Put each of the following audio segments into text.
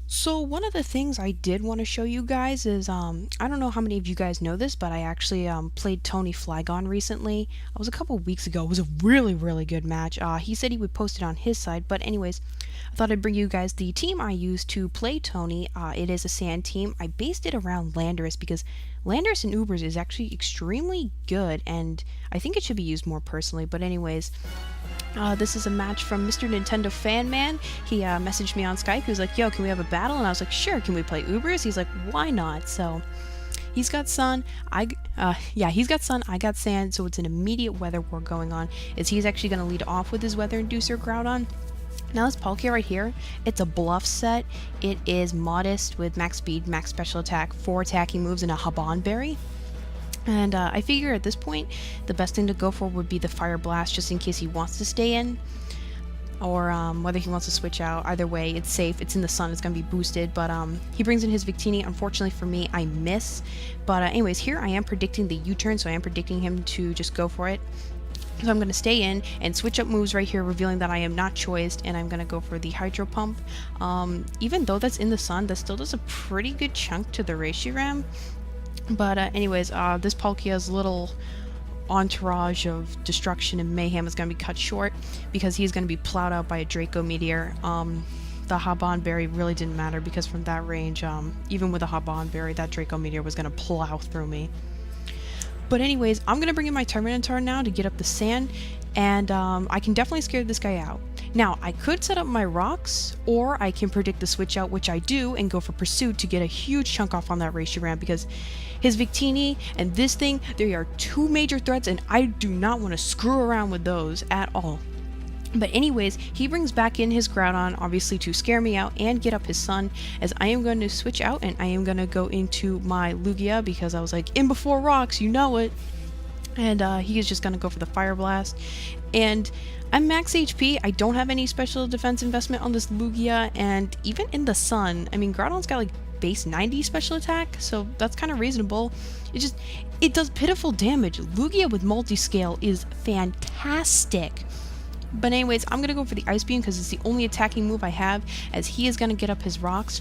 So one of the things I did want to show you guys is I don't know how many of you guys know this, but I actually played Tony Flagon recently. It was a couple weeks ago. It was a really good match. He said he would post it on his side, but anyways, I thought I'd bring you guys the team I used to play Tony. It is a sand team. I based it around Landorus because Landorus in Ubers is actually extremely good, and I think it should be used more personally. But anyways, this is a match from Mr.NintendoFanMan. He messaged me on Skype. He was like, yo, can we have a battle? And I was like, sure, can we play Ubers? He's like, why not? So he's got sun. He's got sun. I got sand. So it's an immediate weather war going on. Is he's actually going to lead off with his weather inducer Groudon. Now this Palkia right here, it's a bluff set. It is modest with max speed, max special attack, 4 attacking moves, and a Haban Berry. And I figure at this point, the best thing to go for would be the Fire Blast, just in case he wants to stay in, or whether he wants to switch out. Either way, it's safe. It's in the sun. It's going to be boosted. But he brings in his Victini. Unfortunately for me, I miss. But anyways, here I am predicting the U-turn, so I am predicting him to just go for it. So I'm going to stay in and switch up moves right here, revealing that I am not choiced, and I'm going to go for the Hydro Pump. Even though that's in the sun, that still does a pretty good chunk to the Reshiram. But anyways, this Palkia's little entourage of destruction and mayhem is going to be cut short because he's going to be plowed out by a Draco Meteor. The Haban Berry really didn't matter because from that range, even with a Haban Berry, that Draco Meteor was going to plow through me. But anyways, I'm going to bring in my Tyranitar now to get up the sand, and I can definitely scare this guy out. Now, I could set up my rocks, or I can predict the switch out, which I do, and go for Pursuit to get a huge chunk off on that Reshiram, because his Victini and this thing, they are 2 major threats, and I do not want to screw around with those at all. But anyways, he brings back in his Groudon, obviously to scare me out and get up his sun, as I am going to switch out, and I am going to go into my Lugia, because I was like, in before rocks, you know it. And he is just going to go for the Fire Blast. And I'm max HP. I don't have any special defense investment on this Lugia. And even in the sun, I mean, Groudon's got like base 90 special attack. So that's kind of reasonable. It does pitiful damage. Lugia with multi-scale is fantastic. But anyways, I'm going to go for the Ice Beam because it's the only attacking move I have, as he is going to get up his rocks.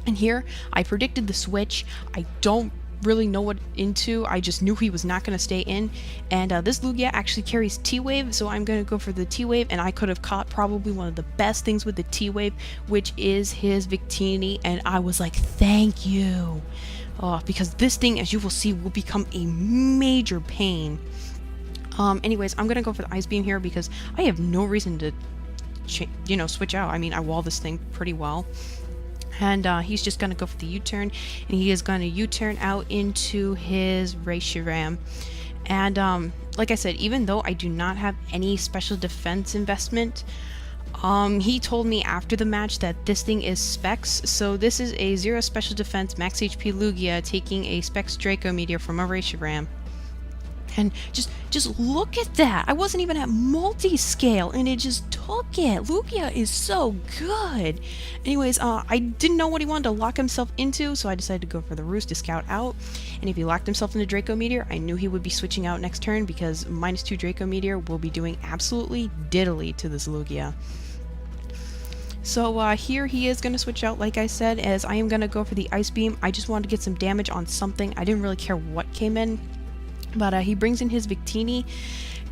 And here, I predicted the switch. I don't really know what into. I just knew he was not going to stay in, and this Lugia actually carries T-Wave, so I'm going to go for the T-Wave, and I could have caught probably one of the best things with the T-Wave, which is his Victini, and I was like, thank you, because this thing, as you will see, will become a major pain. Anyways, I'm going to go for the Ice Beam here because I have no reason to switch out. I mean, I wall this thing pretty well. And he's just going to go for the U-turn, and he is going to U-turn out into his Reshiram. And like I said, even though I do not have any special defense investment, he told me after the match that this thing is Specs, so this is a 0 special defense max HP Lugia taking a Specs Draco Meteor from a Reshiram. And just look at that. I wasn't even at multi-scale, and it just took it. Lugia is so good. Anyways, I didn't know what he wanted to lock himself into, so I decided to go for the Roost to scout out. And if he locked himself into Draco Meteor, I knew he would be switching out next turn, because -2 Draco Meteor will be doing absolutely diddly to this Lugia. So here he is going to switch out, like I said, as I am going to go for the Ice Beam. I just wanted to get some damage on something. I didn't really care what came in. But he brings in his Victini,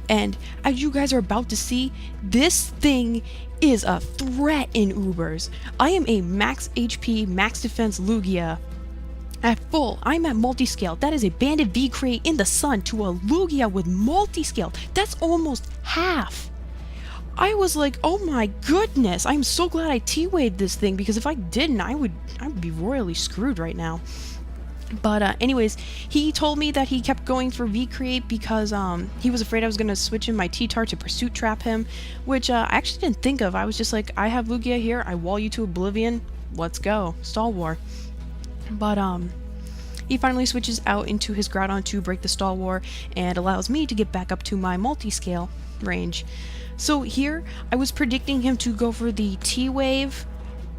and as you guys are about to see, this thing is a threat in Ubers. I am a max HP, max defense Lugia at full. I'm at multi-scale. That is a Bandit V-Crate in the sun to a Lugia with multi-scale. That's almost half. I was like, oh my goodness, I'm so glad I T-Waved this thing, because if I didn't, I would be royally screwed right now. But anyways, he told me that he kept going for V-Create because he was afraid I was going to switch in my T-Tar to Pursuit Trap him, which I actually didn't think of. I was just like, I have Lugia here, I wall you to oblivion, let's go, Stall War. But he finally switches out into his Groudon to break the Stall War and allows me to get back up to my multi-scale range. So here, I was predicting him to go for the T-Wave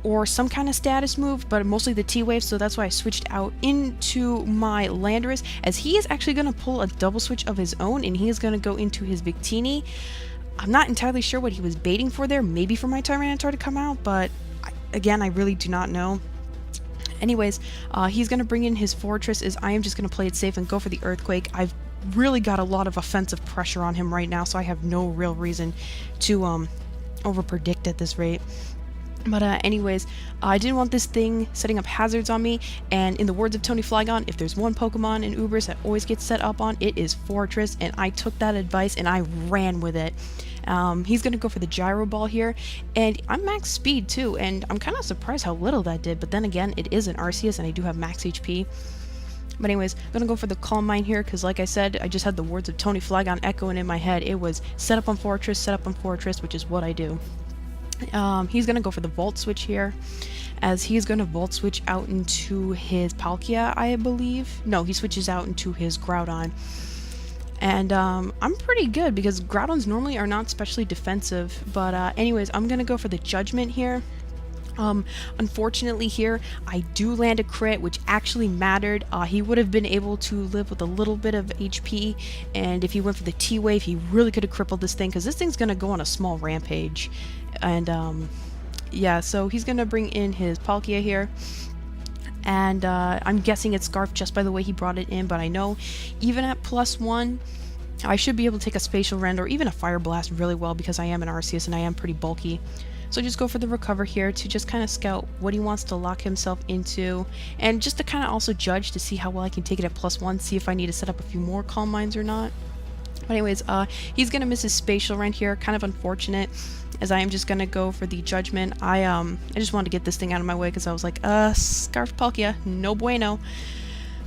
or some kind of status move, but mostly the T-Wave, so that's why I switched out into my Landorus, as he is actually going to pull a double switch of his own, and he is going to go into his Victini. I'm not entirely sure what he was baiting for there, maybe for my Tyranitar to come out, but again, I really do not know. Anyways, he's going to bring in his fortress, as I am just going to play it safe and go for the earthquake. I've really got a lot of offensive pressure on him right now, so I have no real reason to over-predict at this rate. But anyways, I didn't want this thing setting up hazards on me, and in the words of Tony Flygon, if there's one Pokemon in Ubers that always gets set up on, it is Fortress, and I took that advice and I ran with it. He's going to go for the Gyro Ball here, and I'm max speed too, and I'm kind of surprised how little that did, but then again, it is an Arceus and I do have max HP. But anyways, I'm going to go for the Calm Mind here, because like I said, I just had the words of Tony Flygon echoing in my head. It was set up on Fortress, which is what I do. He's going to go for the Volt Switch here, as he's going to Volt Switch out into his Palkia, I believe. No, he switches out into his Groudon. And I'm pretty good, because Groudons normally are not specially defensive. But anyways, I'm going to go for the Judgment here. Unfortunately here, I do land a crit, which actually mattered. He would have been able to live with a little bit of HP, and if he went for the T-Wave, he really could have crippled this thing, because this thing's going to go on a small rampage. And yeah, so he's going to bring in his Palkia here. And I'm guessing it's Scarf just by the way he brought it in, but I know even at +1, I should be able to take a Spatial Rend or even a Fire Blast really well, because I am an Arceus and I am pretty bulky. So just go for the Recover here to just kind of scout what he wants to lock himself into, and just to kind of also judge to see how well I can take it at +1, see if I need to set up a few more Calm Minds or not. But anyways, he's going to miss his Spatial Rend here, kind of unfortunate, as I am just going to go for the Judgment. I just wanted to get this thing out of my way, because I was like, Scarf Palkia, no bueno.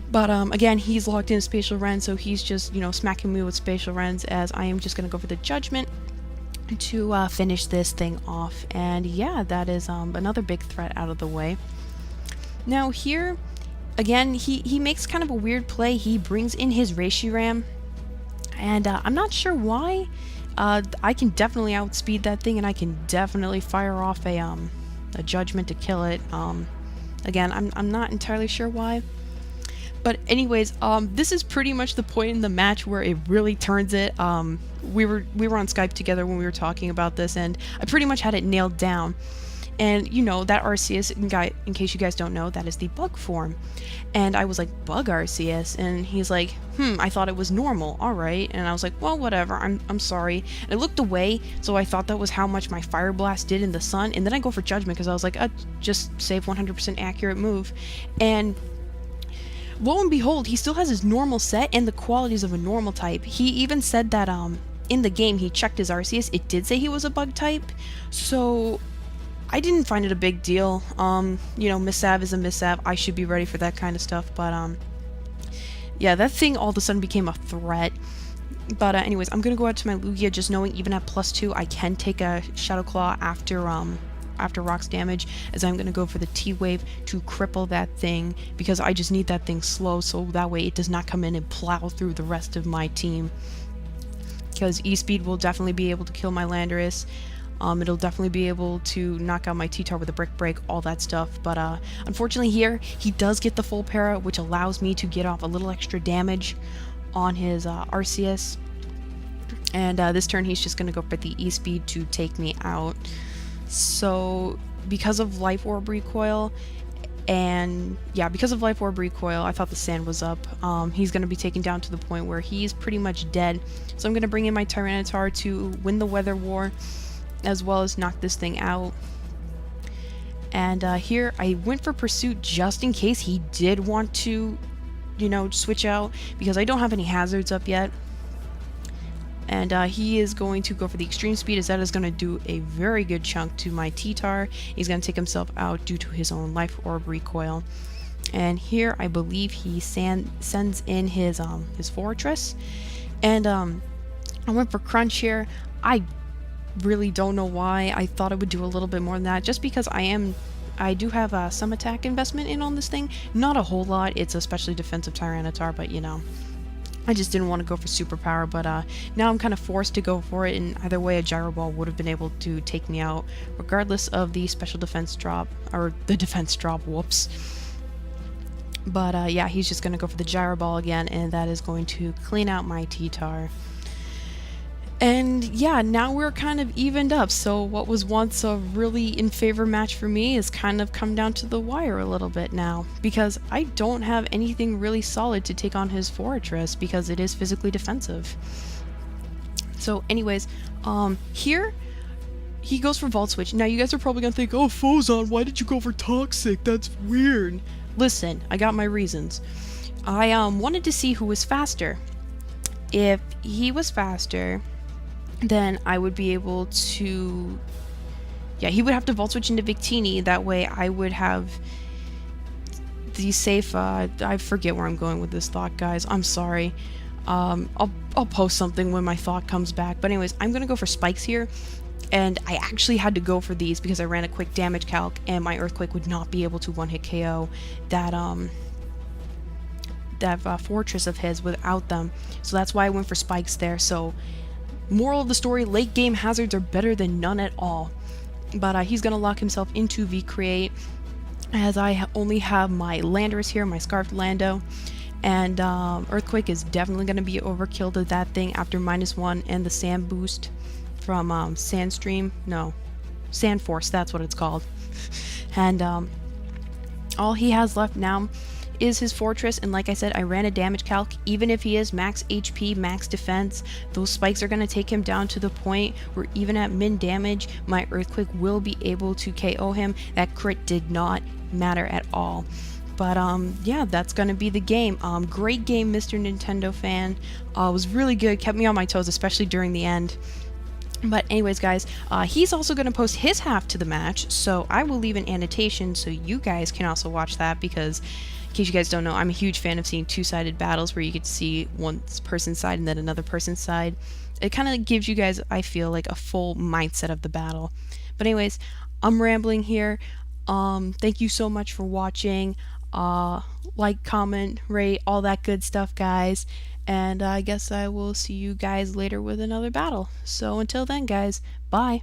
But again, he's locked in a Spatial Rend, so he's just, you know, smacking me with Spatial Rends, as I am just going to go for the Judgment to finish this thing off. And yeah, that is another big threat out of the way. Now here, again, he makes kind of a weird play. He brings in his Reshiram, and I'm not sure why. I can definitely outspeed that thing, and I can definitely fire off a Judgment to kill it. Again, I'm not entirely sure why. But anyways, this is pretty much the point in the match where it really turns it. We were on Skype together when we were talking about this, and I pretty much had it nailed down. And you know, that Arceus, in case you guys don't know, that is the bug form. And I was like, bug Arceus? And he's like, I thought it was normal. Alright. And I was like, well, whatever, I'm sorry. And I looked away, so I thought that was how much my Fire Blast did in the sun. And then I go for Judgment, because I was like, just save 100% accurate move. And lo and behold, he still has his normal set and the qualities of a normal type. He even said that in the game he checked his Arceus, it did say he was a bug type, so I didn't find it a big deal. You know, MIS-SAV is a MIS-SAV. I should be ready for that kind of stuff, but yeah, that thing all of a sudden became a threat. But anyways, I'm gonna go out to my Lugia, just knowing even at +2 I can take a Shadow Claw after Rock's damage, as I'm going to go for the T-Wave to cripple that thing, because I just need that thing slow, so that way it does not come in and plow through the rest of my team. Because E-Speed will definitely be able to kill my Landorus. It'll definitely be able to knock out my T-Tar with a Brick Break, all that stuff. But unfortunately here, he does get the full para, which allows me to get off a little extra damage on his Arceus. And this turn he's just going to go for the E-Speed to take me out. So because of Life Orb recoil, and yeah, because of Life Orb recoil, I thought the sand was up. He's going to be taken down to the point where he's pretty much dead. So I'm going to bring in my Tyranitar to win the Weather War, as well as knock this thing out. And here I went for Pursuit just in case he did want to, you know, switch out, because I don't have any hazards up yet. And he is going to go for the Extreme Speed, as that is going to do a very good chunk to my T-Tar. He's going to take himself out due to his own Life Orb recoil. And here I believe he sends in his Fortress. And I went for Crunch here. I really don't know why. I thought it would do a little bit more than that, just because I do have some attack investment in on this thing. Not a whole lot. It's a specially defensive Tyranitar, but you know, I just didn't want to go for superpower. But now I'm kind of forced to go for it, and either way a Gyro Ball would have been able to take me out, regardless of the special defense drop, or the defense drop, whoops. But yeah, he's just going to go for the Gyro Ball again, and that is going to clean out my T-Tar. And yeah, now we're kind of evened up. So what was once a really in favor match for me is kind of come down to the wire a little bit now, because I don't have anything really solid to take on his fortress because it is physically defensive. So anyways, here he goes for Vault Switch. Now you guys are probably gonna think, oh, Fozon, why did you go for Toxic? That's weird. Listen, I got my reasons. I wanted to see who was faster. If he was faster, then I would be able to... Yeah, he would have to Vault Switch into Victini. That way I would have the safe... I forget where I'm going with this thought, guys. I'm sorry. I'll post something when my thought comes back. But anyways, I'm going to go for spikes here. And I actually had to go for these because I ran a quick damage calc, and my Earthquake would not be able to one-hit KO that fortress of his without them. So that's why I went for spikes there. So moral of the story, late game hazards are better than none at all. But he's going to lock himself into V-Create, as I only have my Landorus here, my Scarfed Lando. And Earthquake is definitely going to be overkill to that thing after -1 and the Sand Boost from Sandstream. No, Sand Force, that's what it's called. And all he has left now is his fortress, and like I said, I ran a damage calc. Even if he is max HP, max defense, those spikes are going to take him down to the point where even at min damage, my Earthquake will be able to KO him. That crit did not matter at all. But yeah, that's gonna be the game. Great game, Mr. Nintendo fan. It was really good, kept me on my toes, especially during the end. But anyways, guys, he's also going to post his half to the match, so I will leave an annotation so you guys can also watch that, because in case you guys don't know, I'm a huge fan of seeing two-sided battles where you get to see one person's side and then another person's side. It kind of gives you guys, I feel, like a full mindset of the battle. But anyways, I'm rambling here. Thank you so much for watching. Like, comment, rate, all that good stuff, guys. And I guess I will see you guys later with another battle. So until then, guys, bye.